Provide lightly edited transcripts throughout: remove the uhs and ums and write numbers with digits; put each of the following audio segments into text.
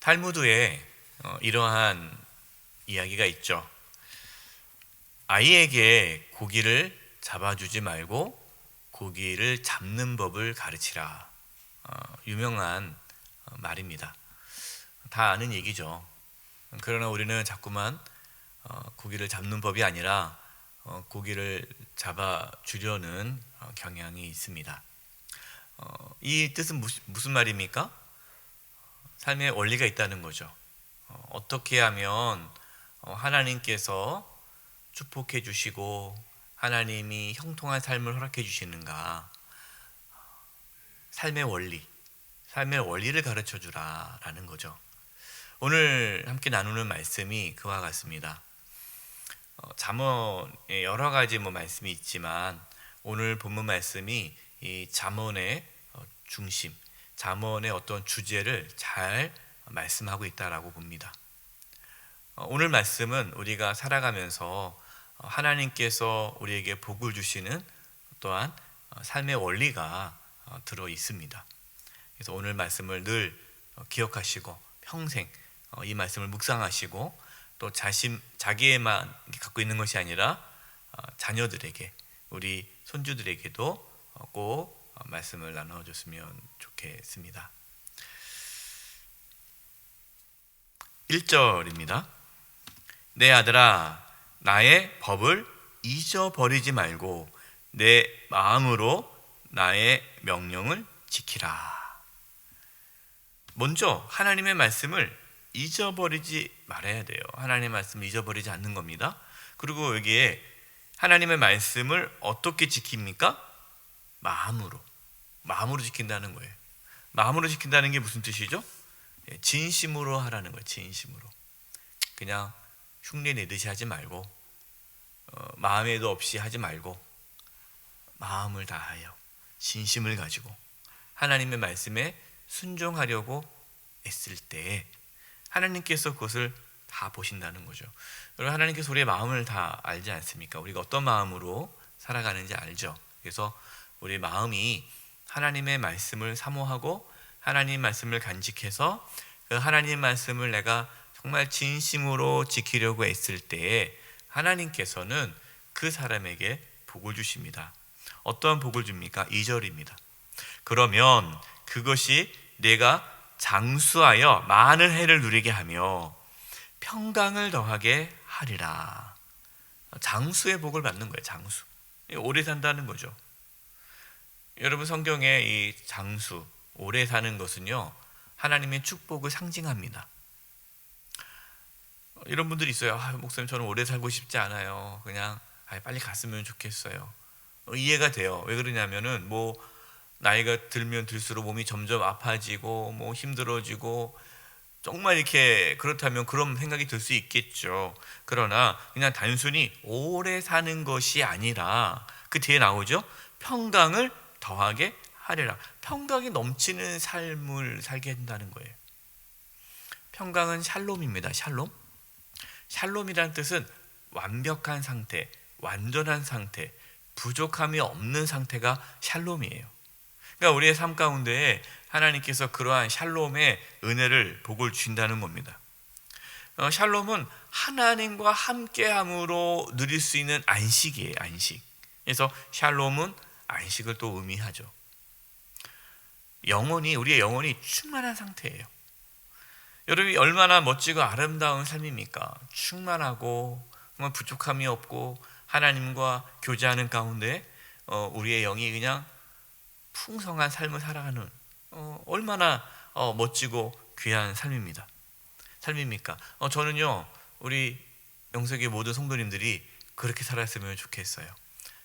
탈무드에 이러한 이야기가 있죠. 아이에게 고기를 잡아주지 말고 고기를 잡는 법을 가르치라. 유명한 말입니다. 다 아는 얘기죠. 그러나 우리는 자꾸만 고기를 잡는 법이 아니라 고기를 잡아주려는 경향이 있습니다. 이 뜻은 무슨 말입니까? 삶의 원리가 있다는 거죠. 어떻게 하면 하나님께서 축복해 주시고 하나님이 형통한 삶을 허락해 주시는가. 삶의 원리를 가르쳐 주라라는 거죠. 오늘 함께 나누는 말씀이 그와 같습니다. 잠언에 여러 가지 말씀이 있지만 오늘 본문 말씀이 이 잠언의 중심, 잠언의 어떤 주제를 잘 말씀하고 있다라고 봅니다. 오늘 말씀은 우리가 살아가면서 하나님께서 우리에게 복을 주시는 또한 삶의 원리가 들어 있습니다. 그래서 오늘 말씀을 늘 기억하시고 평생 이 말씀을 묵상하시고 또 자기에만 갖고 있는 것이 아니라 자녀들에게, 우리 손주들에게도 꼭 말씀을 나눠줬으면 좋겠습니다. 1절입니다. 내 아들아, 나의 법을 잊어버리지 말고 내 마음으로 나의 명령을 지키라. 먼저 하나님의 말씀을 잊어버리지 말아야 돼요. 하나님의 말씀을 잊어버리지 않는 겁니다. 그리고 여기에 하나님의 말씀을 어떻게 지킵니까? 마음으로 지킨다는 거예요. 마음으로 지킨다는 게 무슨 뜻이죠? 진심으로 하라는 거예요. 진심으로. 그냥 흉내 내듯이 하지 말고 마음에도 없이 하지 말고 마음을 다하여 진심을 가지고 하나님의 말씀에 순종하려고 애쓸 때 하나님께서 그것을 다 보신다는 거죠. 여러분, 하나님께서 우리의 마음을 다 알지 않습니까? 우리가 어떤 마음으로 살아가는지 알죠. 그래서 우리의 마음이 하나님의 말씀을 사모하고 하나님 말씀을 간직해서 그 하나님 말씀을 내가 정말 진심으로 지키려고 애쓸 때에 하나님께서는 그 사람에게 복을 주십니다. 어떠한 복을 줍니까? 2절입니다. 그러면 그것이 내가 장수하여 많은 해를 누리게 하며 평강을 더하게 하리라. 장수의 복을 받는 거예요. 장수. 오래 산다는 거죠. 여러분, 성경에 이 장수, 오래 사는 것은요, 하나님의 축복을 상징합니다. 이런 분들이 있어요. 목사님, 저는 오래 살고 싶지 않아요. 그냥 빨리 갔으면 좋겠어요. 이해가 돼요. 왜 그러냐면은 나이가 들면 들수록 몸이 점점 아파지고 힘들어지고 정말 이렇게 그렇다면 그런 생각이 들 수 있겠죠. 그러나 그냥 단순히 오래 사는 것이 아니라 그 뒤에 나오죠. 평강을 더하게 하리라. 평강이 넘치는 삶을 살게 한다는 거예요. 평강은 샬롬입니다. 샬롬이라는 뜻은 완벽한 상태, 완전한 상태, 부족함이 없는 상태가 샬롬이에요. 그러니까 우리의 삶 가운데 하나님께서 그러한 샬롬의 은혜를, 복을 주신다는 겁니다. 샬롬은 하나님과 함께함으로 누릴 수 있는 안식이에요. 안식. 그래서 샬롬은 안식을 또 의미하죠. 우리의 영혼이 충만한 상태예요. 여러분이 얼마나 멋지고 아름다운 삶입니까? 충만하고 정말 부족함이 없고 하나님과 교제하는 가운데 우리의 영이 그냥 풍성한 삶을 살아가는 얼마나 멋지고 귀한 삶입니까? 저는요, 우리 영석의 모든 성도님들이 그렇게 살았으면 좋겠어요.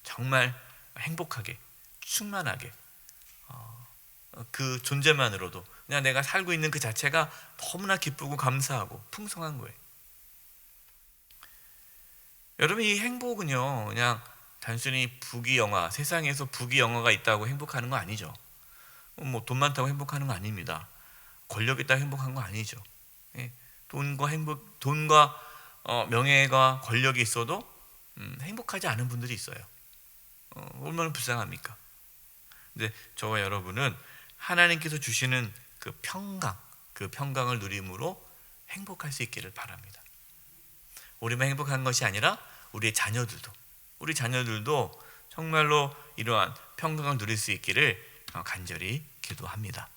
정말 행복하게, 충만하게, 그 존재만으로도 그냥 내가 살고 있는 그 자체가 너무나 기쁘고 감사하고 풍성한 거예요. 여러분, 이 행복은요, 그냥 단순히 부귀영화, 세상에서 부귀영화가 있다고 행복하는 거 아니죠. 돈 많다고 행복하는 거 아닙니다. 권력 있다고 행복한 거 아니죠. 돈과 명예가 권력이 있어도 행복하지 않은 분들이 있어요. 얼마나 불쌍합니까? 근데 저와 여러분은 하나님께서 주시는 그 평강, 그 평강을 누림으로 행복할 수 있기를 바랍니다. 우리만 행복한 것이 아니라 우리 자녀들도 정말로 이러한 평강을 누릴 수 있기를 간절히 기도합니다.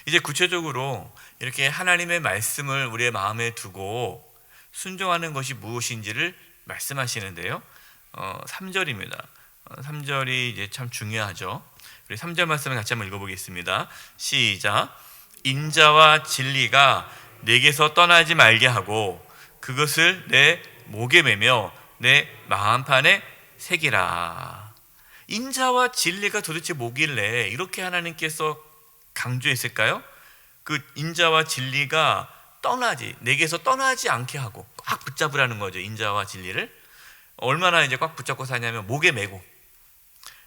이제 구체적으로 이렇게 하나님의 말씀을 우리의 마음에 두고 순종하는 것이 무엇인지를 말씀하시는데요. 3절입니다. 3절이 이제 참 중요하죠. 우리 3절 말씀을 같이 한번 읽어보겠습니다. 시작. 인자와 진리가 내게서 떠나지 말게 하고 그것을 내 목에 매며 내 마음판에 새기라. 인자와 진리가 도대체 뭐길래 이렇게 하나님께서 강조했을까요? 그 인자와 진리가 내게서 떠나지 않게 하고 꽉 붙잡으라는 거죠. 인자와 진리를 얼마나 이제 꽉 붙잡고 사냐면 목에 매고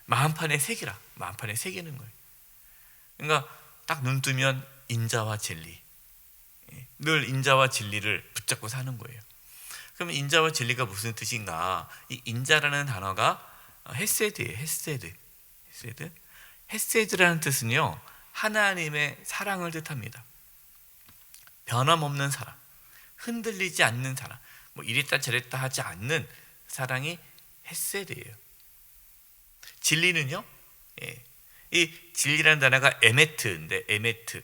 마음판에 새기라. 마음판에 새기는 거예요. 그러니까 딱 눈 뜨면 인자와 진리, 늘 인자와 진리를 붙잡고 사는 거예요. 그럼 인자와 진리가 무슨 뜻인가? 이 인자라는 단어가 헤세드예요. 헤세드라는 뜻은요, 하나님의 사랑을 뜻합니다. 변함없는 사랑, 흔들리지 않는 사랑, 뭐 이랬다 저랬다 하지 않는 사랑이 헤세드예요. 진리는요, 이 진리라는 단어가 에메트인데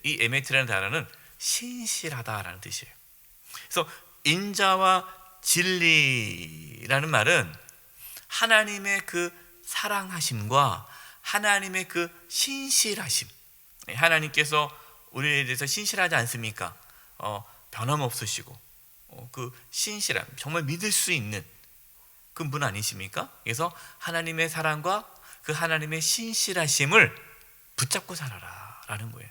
이 에메트라는 단어는 신실하다라는 뜻이에요. 그래서 인자와 진리라는 말은 하나님의 그 사랑하심과 하나님의 그 신실하심, 하나님께서 우리에 대해서 신실하지 않습니까? 변함없으시고 그 신실함, 정말 믿을 수 있는 그 분 아니십니까? 그래서 하나님의 사랑과 그 하나님의 신실하심을 붙잡고 살아라 라는 거예요.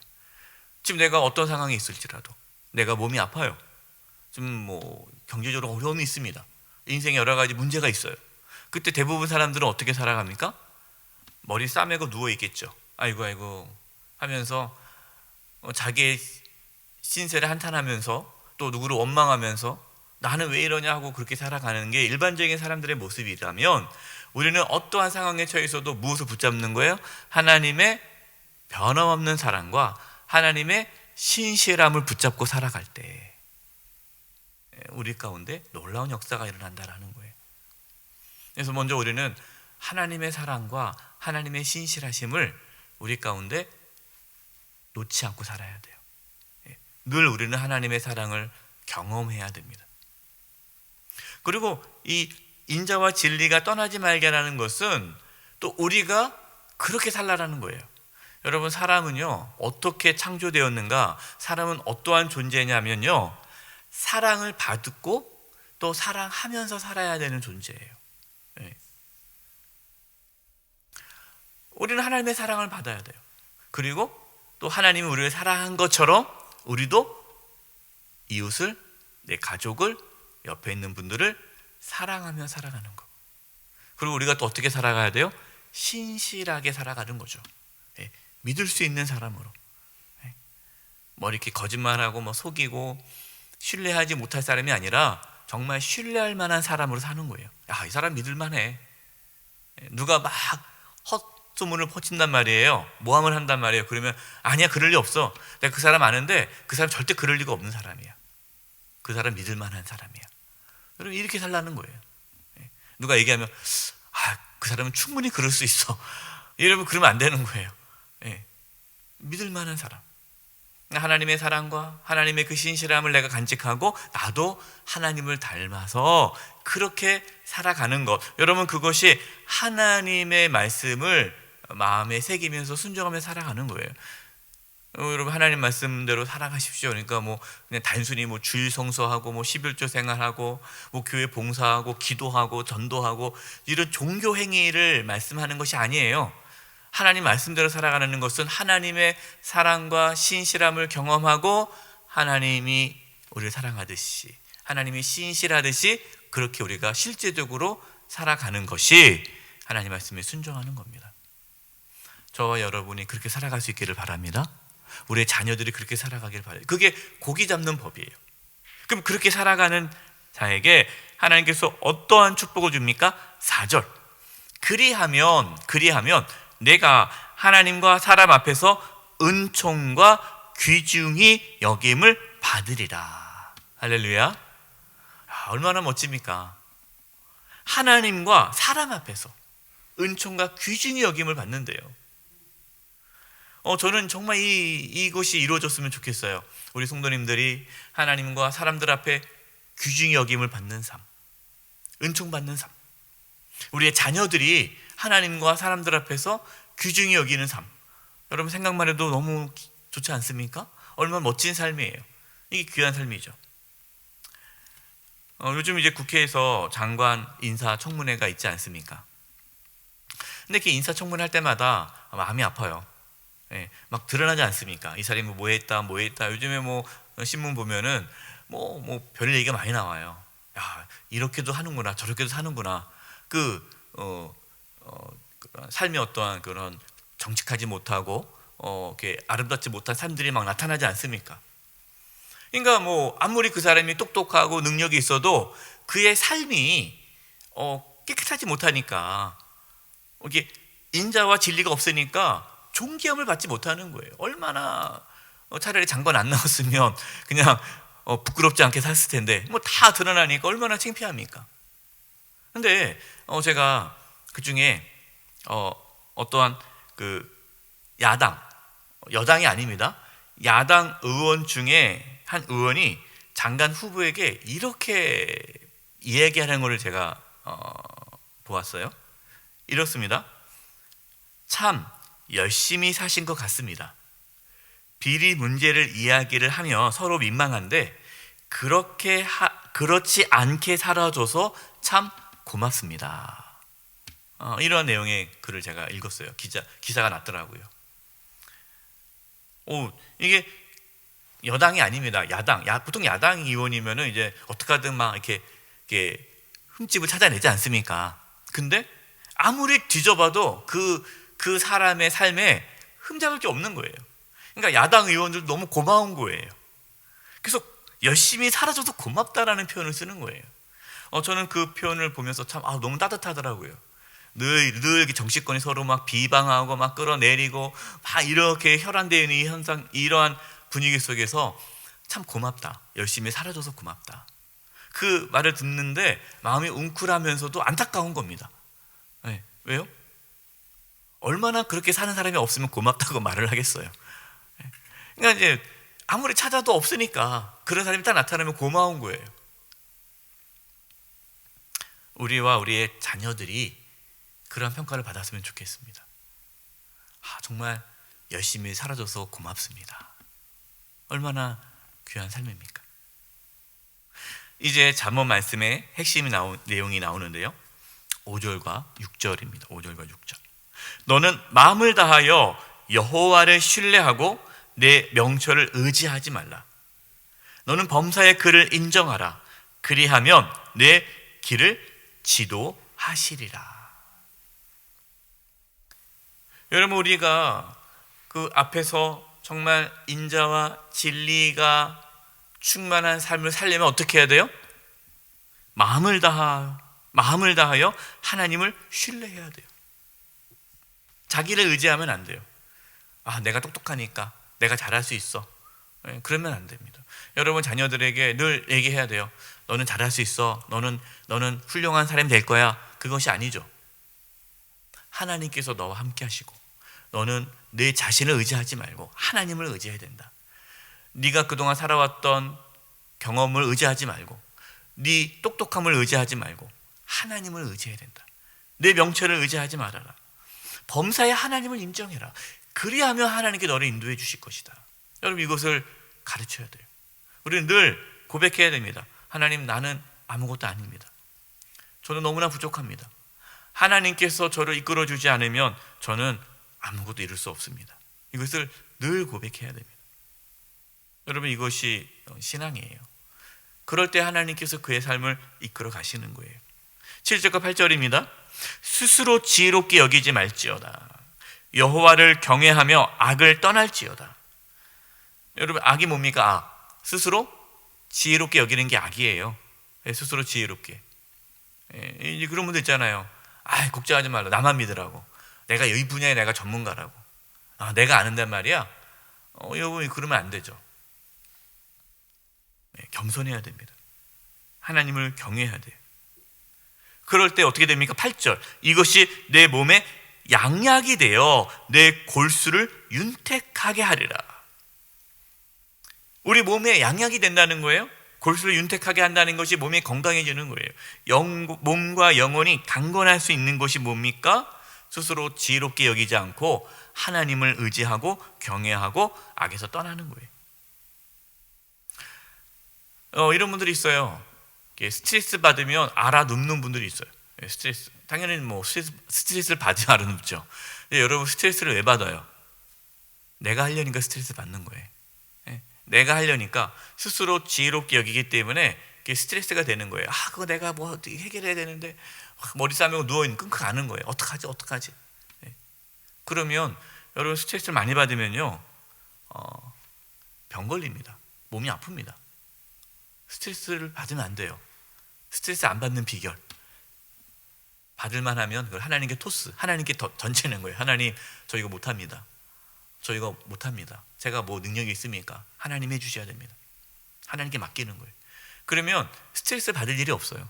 지금 내가 어떤 상황이 있을지라도, 내가 몸이 아파요, 좀 뭐 경제적으로 어려움이 있습니다, 인생에 여러 가지 문제가 있어요. 그때 대부분 사람들은 어떻게 살아갑니까? 머리 싸매고 누워 있겠죠. 아이고 하면서 자기의 신세를 한탄하면서 또 누구를 원망하면서 나는 왜 이러냐 하고 그렇게 살아가는 게 일반적인 사람들의 모습이라면, 우리는 어떠한 상황에 처해서도 무엇을 붙잡는 거예요? 하나님의 변함없는 사랑과 하나님의 신실함을 붙잡고 살아갈 때 우리 가운데 놀라운 역사가 일어난다라는 거예요. 그래서 먼저 우리는 하나님의 사랑과 하나님의 신실하심을 우리 가운데 놓지 않고 살아야 돼요. 늘 우리는 하나님의 사랑을 경험해야 됩니다. 그리고 이 인자와 진리가 떠나지 말게라는 것은 또 우리가 그렇게 살라라는 거예요. 여러분, 사람은요 어떻게 창조되었는가? 사람은 어떠한 존재냐면요, 사랑을 받고 또 사랑하면서 살아야 되는 존재예요. 우리는 하나님의 사랑을 받아야 돼요. 그리고 또 하나님이 우리를 사랑한 것처럼 우리도 이웃을, 내 가족을, 옆에 있는 분들을 사랑하며 살아가는 거. 그리고 우리가 또 어떻게 살아가야 돼요? 신실하게 살아가는 거죠. 믿을 수 있는 사람으로. 뭐 이렇게 거짓말하고 뭐 속이고 신뢰하지 못할 사람이 아니라 정말 신뢰할 만한 사람으로 사는 거예요. 야, 이 사람 믿을 만해. 누가 막 헛소문을 퍼친단 말이에요. 모함을 한단 말이에요. 그러면 아니야, 그럴 리 없어. 내가 그 사람 아는데 그 사람 절대 그럴 리가 없는 사람이야. 그 사람 믿을 만한 사람이야. 여러분, 이렇게 살라는 거예요. 누가 얘기하면 그 사람은 충분히 그럴 수 있어. 여러분, 그러면 안 되는 거예요. 믿을 만한 사람, 하나님의 사랑과 하나님의 그 신실함을 내가 간직하고 나도 하나님을 닮아서 그렇게 살아가는 것, 여러분, 그것이 하나님의 말씀을 마음에 새기면서 순종하며 살아가는 거예요. 여러분, 하나님 말씀대로 살아가십시오. 그러니까 뭐 그냥 단순히 뭐 주일 성서하고 뭐 11조 생활하고 뭐 교회 봉사하고 기도하고 전도하고 이런 종교 행위를 말씀하는 것이 아니에요. 하나님 말씀대로 살아가는 것은 하나님의 사랑과 신실함을 경험하고 하나님이 우리를 사랑하듯이, 하나님이 신실하듯이 그렇게 우리가 실제적으로 살아가는 것이 하나님 말씀에 순종하는 겁니다. 저와 여러분이 그렇게 살아갈 수 있기를 바랍니다. 우리의 자녀들이 그렇게 살아가기를 바라요. 그게 고기 잡는 법이에요. 그럼 그렇게 살아가는 자에게 하나님께서 어떠한 축복을 줍니까? 4절. 그리하면 내가 하나님과 사람 앞에서 은총과 귀중히 여김을 받으리라. 할렐루야. 얼마나 멋집니까? 하나님과 사람 앞에서 은총과 귀중히 여김을 받는데요. 저는 정말 이것이 이루어졌으면 좋겠어요. 우리 성도님들이 하나님과 사람들 앞에 귀중히 여김을 받는 삶, 은총 받는 삶, 우리의 자녀들이 하나님과 사람들 앞에서 귀중히 여기는 삶. 여러분 생각만 해도 너무 좋지 않습니까? 얼마나 멋진 삶이에요. 이게 귀한 삶이죠. 요즘 이제 국회에서 장관 인사청문회가 있지 않습니까? 근데 이렇게 인사청문회 할 때마다 마음이 아파요. 예, 막 드러나지 않습니까? 이 사람이 뭐 했다. 요즘에 뭐 신문 보면은 별 얘기가 많이 나와요. 야, 이렇게도 하는구나, 저렇게도 사는구나. 삶이 어떠한 그런 정직하지 못하고 이렇게 아름답지 못한 삶들이 막 나타나지 않습니까? 그러니까 뭐 아무리 그 사람이 똑똑하고 능력이 있어도 그의 삶이 깨끗하지 못하니까, 이게 인자와 진리가 없으니까 존귀함을 받지 못하는 거예요. 얼마나 차라리 장관 안 나왔으면 그냥 부끄럽지 않게 샀을 텐데 뭐 다 드러나니까 얼마나 창피합니까? 근데 제가 그 중에 어떠한 야당, 여당이 아닙니다. 야당 의원 중에 한 의원이 장관 후보에게 이렇게 이야기하는 것을 제가 보았어요. 이렇습니다. 참 열심히 사신 것 같습니다. 비리 문제를 이야기를 하며 서로 민망한데 그렇지 않게 살아줘서 참 고맙습니다. 이러한 내용의 글을 제가 읽었어요. 기사가 났더라고요. 이게 여당이 아닙니다. 야당. 보통 야당 의원이면은 이제 어떻게든 막 이렇게 흠집을 찾아내지 않습니까? 근데 아무리 뒤져봐도 그 사람의 삶에 흠잡을 게 없는 거예요. 그러니까 야당 의원들도 너무 고마운 거예요. 그래서 열심히 살아줘서 고맙다라는 표현을 쓰는 거예요. 저는 그 표현을 보면서 참 너무 따뜻하더라고요. 늘 이렇게 정치권이 서로 막 비방하고 막 끌어내리고 막 이렇게 혈안되어 있는 이 현상, 이러한 분위기 속에서 참 고맙다, 열심히 살아줘서 고맙다, 그 말을 듣는데 마음이 웅크라면서도 안타까운 겁니다. 네, 왜요? 얼마나 그렇게 사는 사람이 없으면 고맙다고 말을 하겠어요. 그러니까 이제 아무리 찾아도 없으니까 그런 사람이 딱 나타나면 고마운 거예요. 우리와 우리의 자녀들이 그런 평가를 받았으면 좋겠습니다. 정말 열심히 살아줘서 고맙습니다. 얼마나 귀한 삶입니까? 이제 잠언 말씀의 핵심 내용이 나오는데요. 5절과 6절입니다. 5절과 6절. 너는 마음을 다하여 여호와를 신뢰하고 내 명철을 의지하지 말라. 너는 범사의 그를 인정하라. 그리하면 내 길을 지도하시리라. 여러분, 우리가 그 앞에서 정말 인자와 진리가 충만한 삶을 살려면 어떻게 해야 돼요? 마음을 다하여 하나님을 신뢰해야 돼요. 자기를 의지하면 안 돼요. 내가 똑똑하니까, 내가 잘할 수 있어. 그러면 안 됩니다. 여러분 자녀들에게 늘 얘기해야 돼요. 너는 잘할 수 있어. 너는 훌륭한 사람이 될 거야. 그것이 아니죠. 하나님께서 너와 함께 하시고, 너는 내 자신을 의지하지 말고 하나님을 의지해야 된다. 네가 그동안 살아왔던 경험을 의지하지 말고, 네 똑똑함을 의지하지 말고 하나님을 의지해야 된다. 내 명철을 의지하지 말아라. 범사에 하나님을 인정해라. 그리하면 하나님께 너를 인도해 주실 것이다. 여러분, 이것을 가르쳐야 돼요. 우리는 늘 고백해야 됩니다. 하나님, 나는 아무것도 아닙니다. 저는 너무나 부족합니다. 하나님께서 저를 이끌어 주지 않으면 저는 아무것도 이룰 수 없습니다. 이것을 늘 고백해야 됩니다. 여러분, 이것이 신앙이에요. 그럴 때 하나님께서 그의 삶을 이끌어 가시는 거예요. 7절과 8절입니다. 스스로 지혜롭게 여기지 말지어다. 여호와를 경외하며 악을 떠날지어다. 여러분, 악이 뭡니까? 스스로 지혜롭게 여기는 게 악이에요. 스스로 지혜롭게. 그런 분들 있잖아요. 걱정하지 말라. 나만 믿으라고. 내가 이 분야에 내가 전문가라고. 내가 아는단 말이야. 여러분이 그러면 안 되죠. 겸손해야 됩니다. 하나님을 경외해야 돼요. 그럴 때 어떻게 됩니까? 8절, 이것이 내 몸에 양약이 되어 내 골수를 윤택하게 하리라. 우리 몸에 양약이 된다는 거예요. 골수를 윤택하게 한다는 것이 몸이 건강해지는 거예요. 몸과 영혼이 강건할 수 있는 것이 뭡니까? 스스로 지혜롭게 여기지 않고 하나님을 의지하고 경외하고 악에서 떠나는 거예요. 이런 분들이 있어요. 스트레스 받으면 알아눕는 분들이 있어요. 스트레스, 당연히 스트레스를 받으면 알아눕죠. 여러분, 스트레스를 왜 받아요? 내가 하려니까 스트레스 받는 거예요. 내가 하려니까 스스로 지혜롭게 여기기 때문에 스트레스가 되는 거예요. 그거 내가 뭐 어떻게 해결해야 되는데 머리 싸매고 누워있는 끙끙 앓는 거예요. 어떡하지? 그러면 여러분, 스트레스를 많이 받으면요, 병 걸립니다. 몸이 아픕니다. 스트레스를 받으면 안 돼요. 스트레스 안 받는 비결, 받을만 하면 그걸 하나님께 하나님께 던지는 거예요. 하나님, 저 이거 못합니다. 제가 뭐 능력이 있습니까? 하나님 해주셔야 됩니다. 하나님께 맡기는 거예요. 그러면 스트레스 받을 일이 없어요.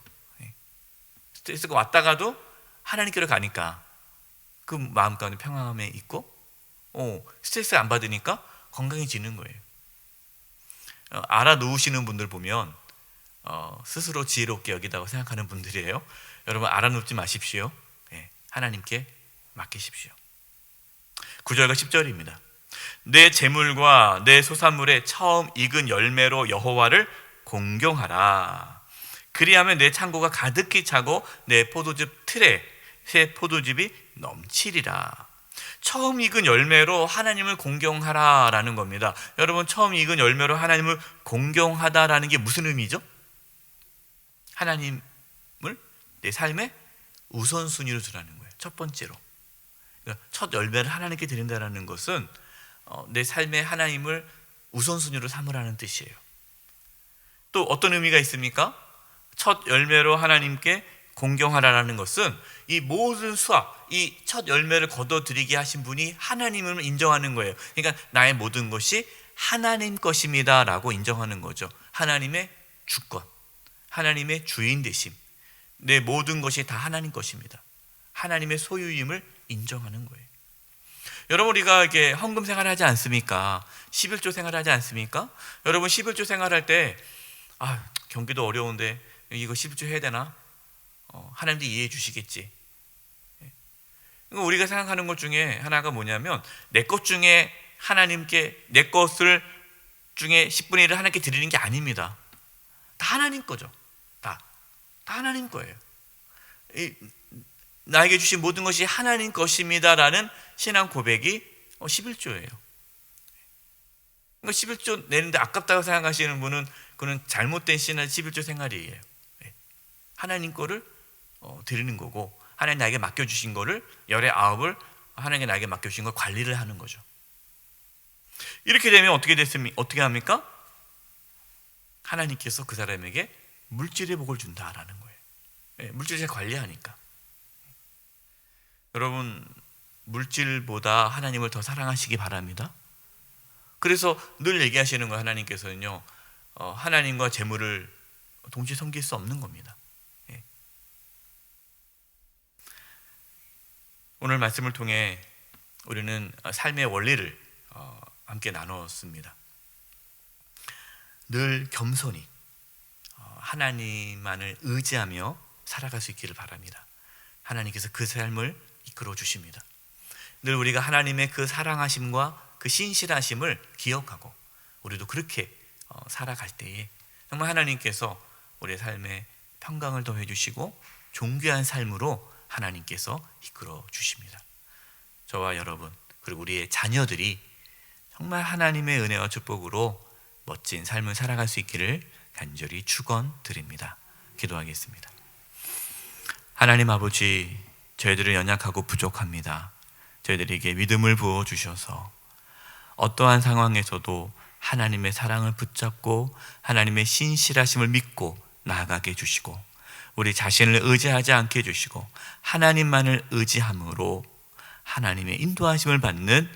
스트레스가 왔다가도 하나님께로 가니까 그 마음 가운데 평안함에 있고, 스트레스 안 받으니까 건강해지는 거예요. 알아놓으시는 분들 보면 스스로 지혜롭게 여기다고 생각하는 분들이에요. 여러분, 알아놓지 마십시오. 하나님께 맡기십시오. 9절과 10절입니다. 내 재물과 내 소산물에 처음 익은 열매로 여호와를 공경하라. 그리하면 내 창고가 가득히 차고 내 포도즙 틀에 새 포도즙이 넘치리라. 처음 익은 열매로 하나님을 공경하라라는 겁니다. 여러분, 처음 익은 열매로 하나님을 공경하다라는 게 무슨 의미죠? 하나님을 내 삶의 우선순위로 두라는 거예요. 첫 번째로. 그러니까 첫 열매를 하나님께 드린다는 것은 내 삶의 하나님을 우선순위로 삼으라는 뜻이에요. 또 어떤 의미가 있습니까? 첫 열매로 하나님께 공경하라는 것은 이 모든 수확, 이 첫 열매를 거둬들이게 하신 분이 하나님을 인정하는 거예요. 그러니까 나의 모든 것이 하나님 것입니다 라고 인정하는 거죠. 하나님의 주권, 하나님의 주인 되심, 내 모든 것이 다 하나님 것입니다. 하나님의 소유임을 인정하는 거예요. 여러분, 우리가 이렇게 헌금 생활하지 않습니까? 11조 생활하지 않습니까? 여러분, 11조 생활할 때 경기도 어려운데 이거 11조 해야 되나? 하나님도 이해해 주시겠지. 우리가 생각하는 것 중에 하나가 뭐냐면, 내 것 중에 하나님께, 내 것을 중에 10분의 1을 하나님께 드리는 게 아닙니다. 다 하나님 거죠. 다 하나님 거예요. 나에게 주신 모든 것이 하나님 것입니다라는 신앙 고백이 11조예요. 그러니까 11조 내는데 아깝다고 생각하시는 분은 그는 잘못된 신앙 11조 생활이에요. 하나님 거를 드리는 거고, 하나님 나에게 맡겨주신 거를, 열의 아홉을 하나님께 나에게 맡겨주신 걸 관리를 하는 거죠. 이렇게 되면 어떻게 합니까? 하나님께서 그 사람에게 물질의 복을 준다라는 거예요. 물질을 관리하니까. 여러분, 물질보다 하나님을 더 사랑하시기 바랍니다. 그래서 늘 얘기하시는 거, 하나님께서는요, 하나님과 재물을 동시에 섬길 수 없는 겁니다. 오늘 말씀을 통해 우리는 삶의 원리를 함께 나눴습니다. 늘 겸손히 하나님만을 의지하며 살아갈 수 있기를 바랍니다. 하나님께서 그 삶을 이끌어 주십니다. 늘 우리가 하나님의 그 사랑하심과 그 신실하심을 기억하고 우리도 그렇게 살아갈 때에 정말 하나님께서 우리의 삶에 평강을 더해 주시고 존귀한 삶으로 하나님께서 이끌어 주십니다. 저와 여러분, 그리고 우리의 자녀들이 정말 하나님의 은혜와 축복으로 멋진 삶을 살아갈 수 있기를 간절히 축원드립니다. 기도하겠습니다. 하나님 아버지, 저희들은 연약하고 부족합니다. 저희들에게 믿음을 부어주셔서 어떠한 상황에서도 하나님의 사랑을 붙잡고 하나님의 신실하심을 믿고 나아가게 해주시고, 우리 자신을 의지하지 않게 해주시고 하나님만을 의지함으로 하나님의 인도하심을 받는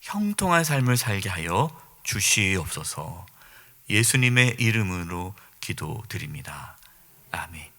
형통한 삶을 살게 하여 주시옵소서. 예수님의 이름으로 기도드립니다. 아멘.